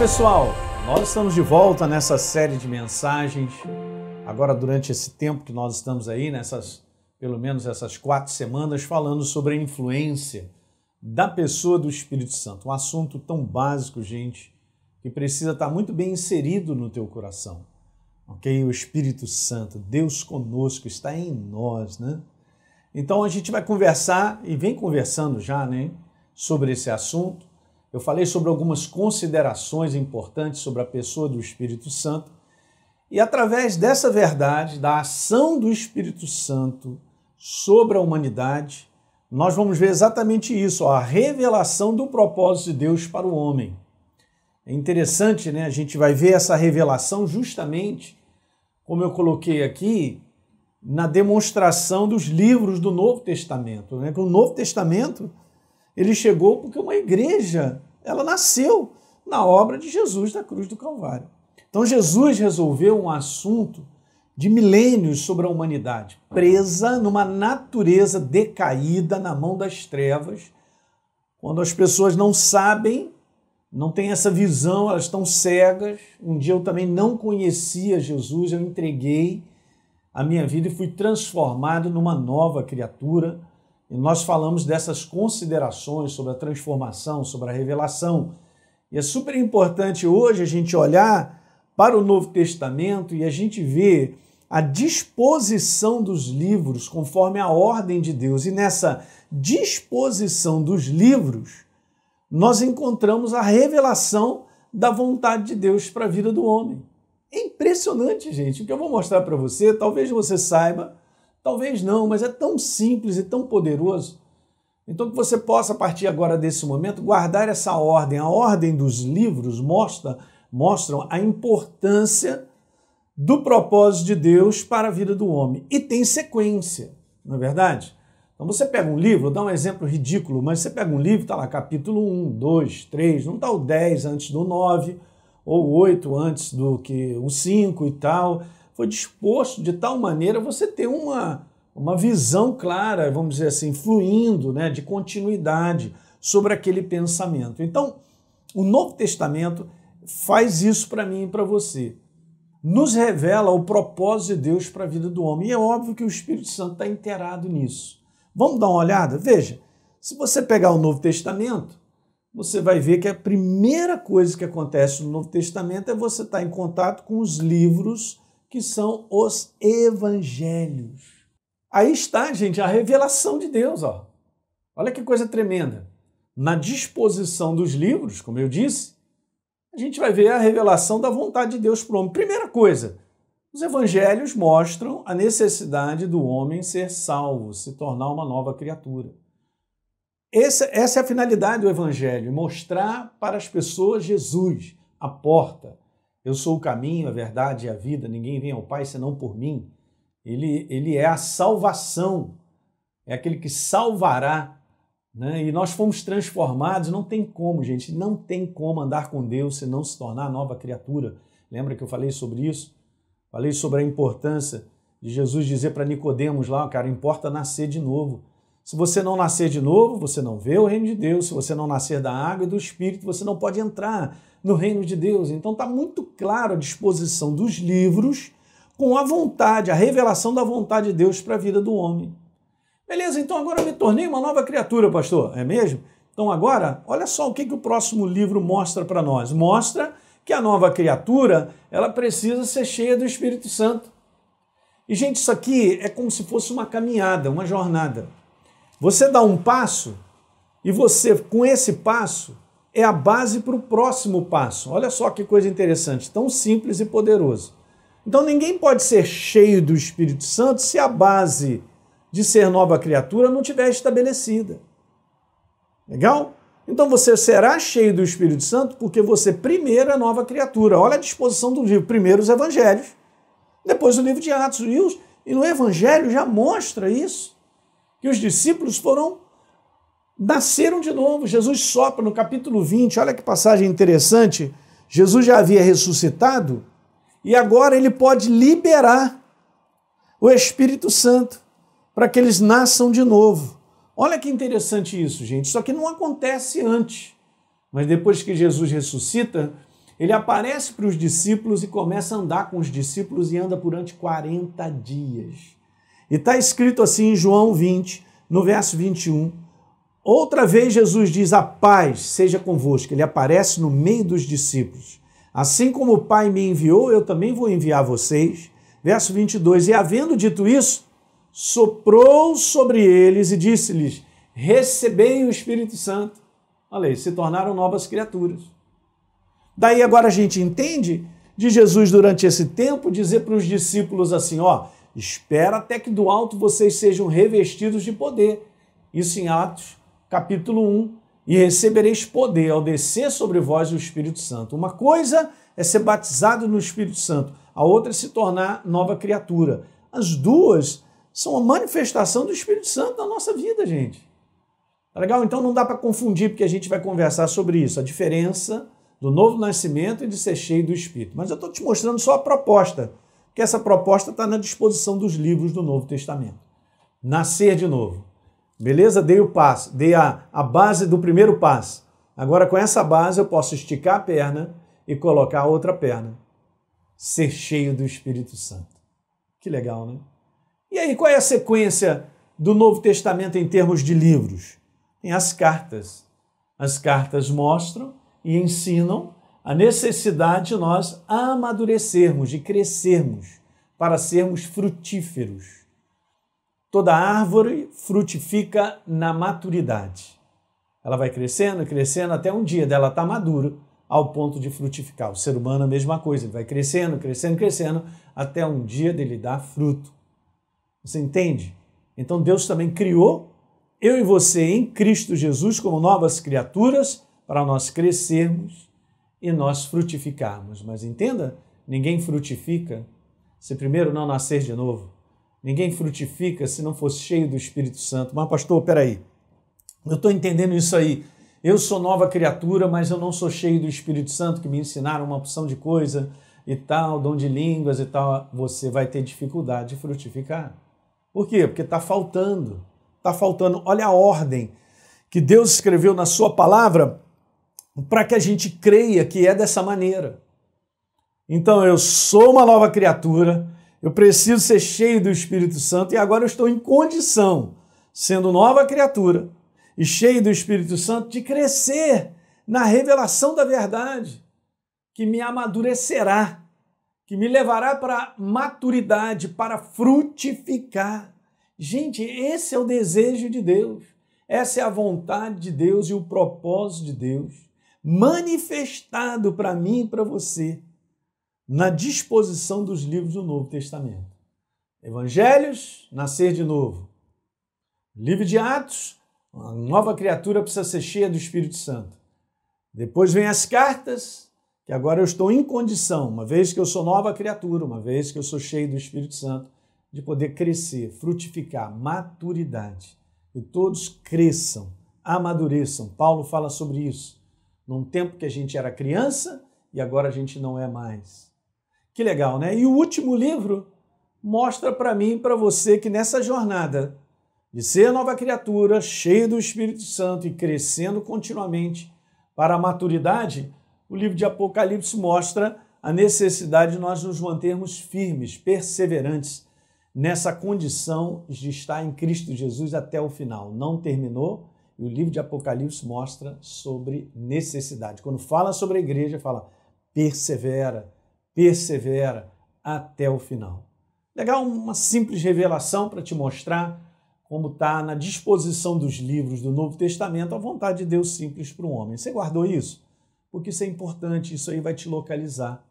pessoal, nós estamos de volta nessa série de mensagens, agora durante esse tempo que nós estamos aí, pelo menos essas 4 semanas, falando sobre a influência da pessoa do Espírito Santo, um assunto tão básico, gente, que precisa estar muito bem inserido no teu coração, ok? O Espírito Santo, Deus conosco, está em nós, né? Então a gente vai conversar, e vem conversando já, né, sobre esse assunto. Eu falei sobre algumas considerações importantes sobre a pessoa do Espírito Santo e através dessa verdade, da ação do Espírito Santo sobre a humanidade, nós vamos ver exatamente isso, a revelação do propósito de Deus para o homem. É interessante, né? A gente vai ver essa revelação justamente, como eu coloquei aqui, na demonstração dos livros do Novo Testamento, né? O Novo Testamento ele chegou porque uma igreja, ela nasceu na obra de Jesus na cruz do Calvário. Então Jesus resolveu um assunto de milênios sobre a humanidade, presa numa natureza decaída na mão das trevas, quando as pessoas não sabem, não têm essa visão, elas estão cegas. Um dia eu também não conhecia Jesus, eu entreguei a minha vida e fui transformado numa nova criatura. E nós falamos dessas considerações sobre a transformação, sobre a revelação. E é super importante hoje a gente olhar para o Novo Testamento e a gente ver a disposição dos livros conforme a ordem de Deus. E nessa disposição dos livros, nós encontramos a revelação da vontade de Deus para a vida do homem. É impressionante, gente. O que eu vou mostrar para você, talvez você saiba, talvez não, mas é tão simples e tão poderoso. Então que você possa, a partir agora desse momento, guardar essa ordem. A ordem dos livros mostram a importância do propósito de Deus para a vida do homem. E tem sequência, não é verdade? Então você pega um livro, vou dar um exemplo ridículo, mas você pega um livro, está lá capítulo 1, 2, 3, não está o 10 antes do 9, ou 8 antes do que o 5 e tal. Foi disposto de tal maneira você ter uma visão clara, vamos dizer assim, fluindo, né, de continuidade sobre aquele pensamento. Então, o Novo Testamento faz isso para mim e para você. Nos revela o propósito de Deus para a vida do homem. E é óbvio que o Espírito Santo está inteirado nisso. Vamos dar uma olhada? Veja, se você pegar o Novo Testamento, você vai ver que a primeira coisa que acontece no Novo Testamento é você estar em contato com os livros que são os evangelhos. Aí está, gente, a revelação de Deus. Ó. Olha que coisa tremenda. Na disposição dos livros, como eu disse, a gente vai ver a revelação da vontade de Deus para o homem. Primeira coisa, os evangelhos mostram a necessidade do homem ser salvo, se tornar uma nova criatura. Essa é a finalidade do evangelho, mostrar para as pessoas Jesus, a porta. Eu sou o caminho, a verdade e a vida, ninguém vem ao Pai senão por mim. Ele é a salvação, é aquele que salvará, né? E nós fomos transformados, não tem como, gente, não tem como andar com Deus se não se tornar nova criatura. Lembra que eu falei sobre isso? Falei sobre a importância de Jesus dizer para Nicodemos lá, cara, importa nascer de novo. Se você não nascer de novo, você não vê o reino de Deus. Se você não nascer da água e do Espírito, você não pode entrar no reino de Deus. Então está muito claro a disposição dos livros com a vontade, a revelação da vontade de Deus para a vida do homem. Beleza, então agora eu me tornei uma nova criatura, pastor, é mesmo? Então agora, olha só o que o próximo livro mostra para nós. Mostra que a nova criatura, ela precisa ser cheia do Espírito Santo. E, gente, isso aqui é como se fosse uma caminhada, uma jornada. Você dá um passo e você, com esse passo, é a base para o próximo passo. Olha só que coisa interessante, tão simples e poderoso. Então ninguém pode ser cheio do Espírito Santo se a base de ser nova criatura não estiver estabelecida. Legal? Então você será cheio do Espírito Santo porque você primeiro é nova criatura. Olha a disposição do livro. Primeiro os evangelhos, depois o livro de Atos. E no evangelho já mostra isso. Que os discípulos nasceram de novo. Jesus sopra no capítulo 20, olha que passagem interessante. Jesus já havia ressuscitado e agora ele pode liberar o Espírito Santo para que eles nasçam de novo. Olha que interessante isso, gente. Isso aqui não acontece antes, mas depois que Jesus ressuscita, Ele aparece para os discípulos e começa a andar com os discípulos e anda durante 40 dias. E está escrito assim em João 20, no verso 21. Outra vez Jesus diz, a paz seja convosco. Ele aparece no meio dos discípulos. Assim como o Pai me enviou, eu também vou enviar vocês. Verso 22, e havendo dito isso, soprou sobre eles e disse-lhes, recebei o Espírito Santo. Olha aí, se tornaram novas criaturas. Daí agora a gente entende de Jesus durante esse tempo dizer para os discípulos assim, ó, espera até que do alto vocês sejam revestidos de poder. Isso em Atos, capítulo 1. E recebereis poder ao descer sobre vós o Espírito Santo. Uma coisa é ser batizado no Espírito Santo, a outra é se tornar nova criatura. As duas são a manifestação do Espírito Santo na nossa vida, gente. Tá legal? Então não dá para confundir, porque a gente vai conversar sobre isso, a diferença do novo nascimento e de ser cheio do Espírito. Mas eu estou te mostrando só a proposta, porque essa proposta está na disposição dos livros do Novo Testamento. Nascer de novo. Beleza? Dei o passo, dei a base do primeiro passo. Agora, com essa base, eu posso esticar a perna e colocar a outra perna. Ser cheio do Espírito Santo. Que legal, né? E aí, qual é a sequência do Novo Testamento em termos de livros? Tem as cartas. As cartas mostram e ensinam a necessidade de nós amadurecermos, de crescermos, para sermos frutíferos. Toda árvore frutifica na maturidade. Ela vai crescendo, crescendo, até um dia dela estar madura, ao ponto de frutificar. O ser humano é a mesma coisa, ele vai crescendo, crescendo, crescendo, até um dia dele dar fruto. Você entende? Então Deus também criou eu e você em Cristo Jesus como novas criaturas para nós crescermos e nós frutificarmos. Mas entenda, ninguém frutifica se primeiro não nascer de novo. Ninguém frutifica se não for cheio do Espírito Santo. Mas pastor, peraí, eu estou entendendo isso aí. Eu sou nova criatura, mas eu não sou cheio do Espírito Santo, que me ensinaram uma opção de coisa e tal, dom de línguas e tal. Você vai ter dificuldade de frutificar. Por quê? Porque está faltando. Está faltando. Olha a ordem que Deus escreveu na sua palavra para que a gente creia que é dessa maneira. Então, eu sou uma nova criatura, eu preciso ser cheio do Espírito Santo e agora eu estou em condição, sendo nova criatura e cheio do Espírito Santo, de crescer na revelação da verdade, que me amadurecerá, que me levará para a maturidade, para frutificar. Gente, esse é o desejo de Deus, essa é a vontade de Deus e o propósito de Deus, manifestado para mim e para você, na disposição dos livros do Novo Testamento. Evangelhos, nascer de novo. Livro de Atos, uma nova criatura precisa ser cheia do Espírito Santo. Depois vem as cartas, que agora eu estou em condição, uma vez que eu sou nova criatura, uma vez que eu sou cheio do Espírito Santo, de poder crescer, frutificar, maturidade. E todos cresçam, amadureçam. Paulo fala sobre isso. Num tempo que a gente era criança e agora a gente não é mais. Que legal, né? E o último livro mostra para mim e para você que nessa jornada de ser nova criatura, cheio do Espírito Santo e crescendo continuamente para a maturidade, o livro de Apocalipse mostra a necessidade de nós nos mantermos firmes, perseverantes nessa condição de estar em Cristo Jesus até o final. Não terminou e o livro de Apocalipse mostra sobre necessidade. Quando fala sobre a igreja, fala persevera até o final. Legal? Uma simples revelação para te mostrar como está na disposição dos livros do Novo Testamento a vontade de Deus simples para o homem. Você guardou isso? Porque isso é importante, isso aí vai te localizar.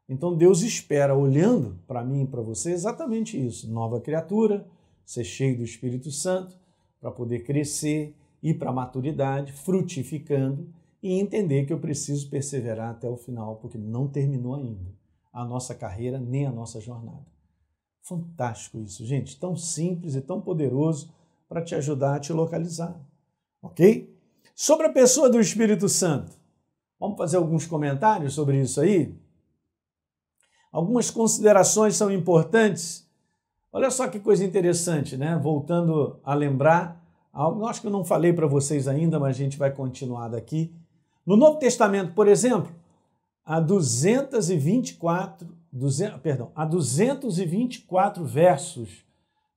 Então Deus espera, olhando para mim e para você, exatamente isso. Nova criatura, ser cheio do Espírito Santo, para poder crescer, ir para a maturidade, frutificando e entender que eu preciso perseverar até o final, porque não terminou ainda a nossa carreira nem a nossa jornada. Fantástico isso, gente. Tão simples e tão poderoso para te ajudar a te localizar. Ok? Sobre a pessoa do Espírito Santo, vamos fazer alguns comentários sobre isso aí? Algumas considerações são importantes. Olha só que coisa interessante, né? Voltando a lembrar, algo acho que eu não falei para vocês ainda, mas a gente vai continuar daqui. No Novo Testamento, por exemplo, a 224 versos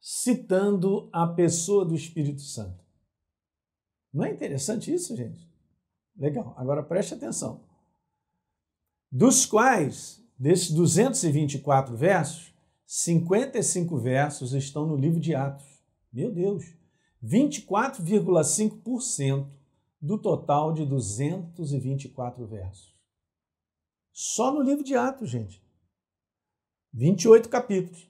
citando a pessoa do Espírito Santo. Não é interessante isso, gente? Legal. Agora preste atenção. Dos quais, desses 224 versos, 55 versos estão no livro de Atos. Meu Deus! 24,5% do total de 224 versos. Só no livro de Atos, gente. 28 capítulos.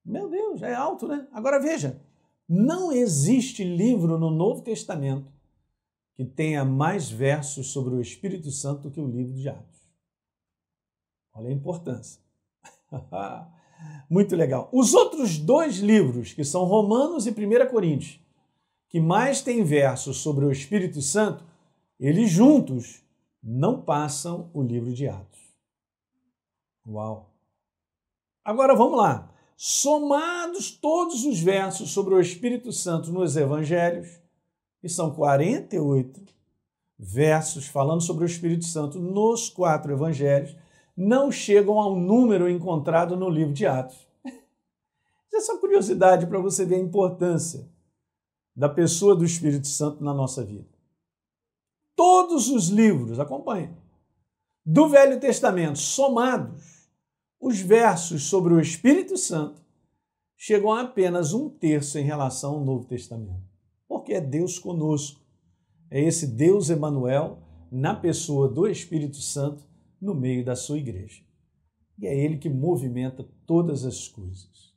Meu Deus, é alto, né? Agora veja, não existe livro no Novo Testamento que tenha mais versos sobre o Espírito Santo do que o livro de Atos. Olha a importância. Muito legal. Os outros dois livros, que são Romanos e 1 Coríntios, que mais têm versos sobre o Espírito Santo, eles juntos não passam o livro de Atos. Uau! Agora vamos lá. Somados todos os versos sobre o Espírito Santo nos Evangelhos, que são 48 versos falando sobre o Espírito Santo nos 4 Evangelhos, não chegam ao número encontrado no livro de Atos. Essa é só curiosidade para você ver a importância da pessoa do Espírito Santo na nossa vida. Todos os livros, acompanhem, do Velho Testamento, somados, os versos sobre o Espírito Santo chegam a apenas 1/3 em relação ao Novo Testamento. Porque é Deus conosco. É esse Deus Emanuel na pessoa do Espírito Santo no meio da sua igreja. E é Ele que movimenta todas as coisas.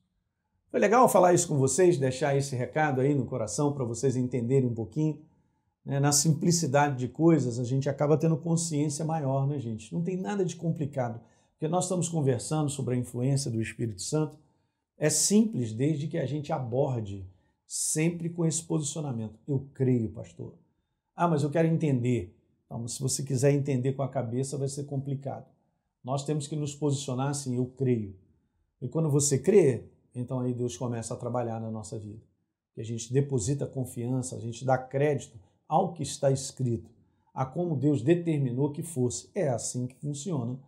Foi legal falar isso com vocês, deixar esse recado aí no coração para vocês entenderem um pouquinho. Na simplicidade de coisas, a gente acaba tendo consciência maior, né, gente? Não tem nada de complicado. Porque nós estamos conversando sobre a influência do Espírito Santo. É simples desde que a gente aborde sempre com esse posicionamento. Eu creio, pastor. Ah, mas eu quero entender. Então, se você quiser entender com a cabeça, vai ser complicado. Nós temos que nos posicionar assim, eu creio. E quando você crê, então aí Deus começa a trabalhar na nossa vida. E a gente deposita confiança, a gente dá crédito ao que está escrito, a como Deus determinou que fosse. É assim que funciona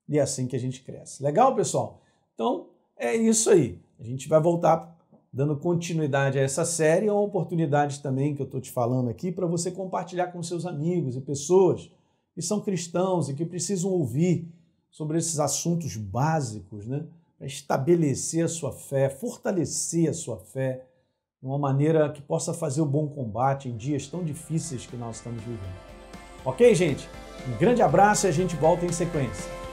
e é assim que a gente cresce. Legal, pessoal? Então, é isso aí. A gente vai voltar dando continuidade a essa série, é uma oportunidade também que eu estou te falando aqui para você compartilhar com seus amigos e pessoas que são cristãos e que precisam ouvir sobre esses assuntos básicos, né? Para estabelecer a sua fé, fortalecer a sua fé de uma maneira que possa fazer o bom combate em dias tão difíceis que nós estamos vivendo. Ok, gente? Um grande abraço e a gente volta em sequência.